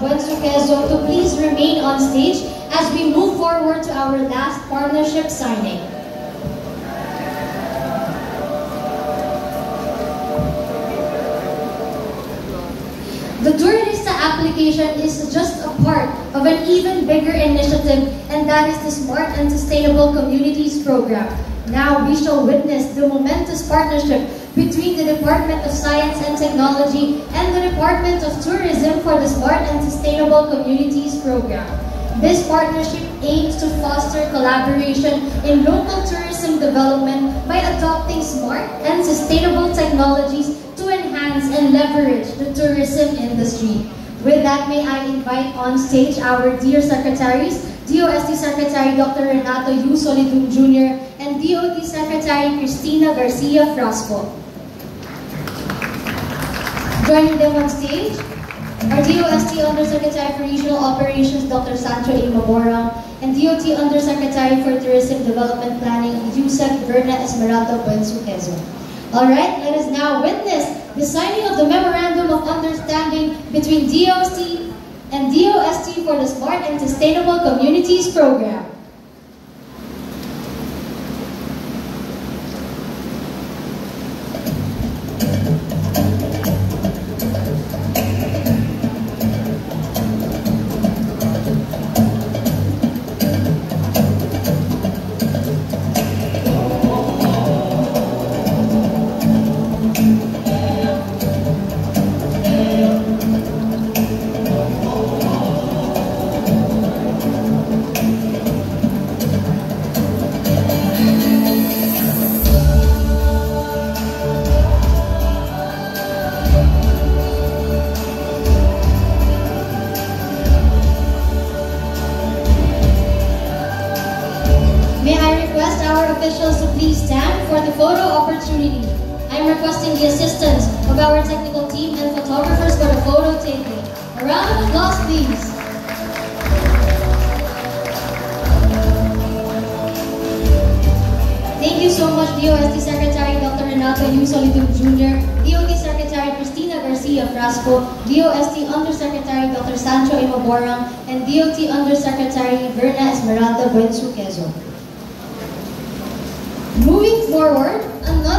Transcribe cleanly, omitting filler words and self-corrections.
Buensu Quezon to please remain on stage as we move forward to our last partnership signing. The Tourista application is just a part of an even bigger initiative, and that is the Smart and Sustainable Communities Program. Now we shall witness the momentous partnership between the Department of Science and Technology and the Department of Tourism for the Smart and Sustainable Communities Program. This partnership aims to foster collaboration in local tourism development by adopting smart and sustainable technologies to enhance and leverage the tourism industry. With that, may I invite on stage our dear secretaries, DOST Secretary Dr. Renato U. Solidum Jr. and DOT Secretary Cristina Garcia Frasco. Joining them on stage, our DOST Undersecretary for Regional Operations Dr. Sancho A. Maborang and DOT Undersecretary for Tourism Development Planning Yusek Verna Esmeralda Buensu Quezon. Alright, let us now witness the signing of the Memorandum of Understanding between DOST and DOST for the Smart and Sustainable Communities Program. May I request our officials to please stand for the photo opportunity. I am requesting the assistance of our technical team and photographers for the photo taking. A round of applause, please. Thank you so much, DOST Secretary Dr. Renato U. Solidum Jr., DOT Secretary Cristina Garcia Frasco, DOST Undersecretary Dr. Sancho A. Maborang, and DOT Undersecretary Verna Esmeralda Buensu Quezon. Moving forward, another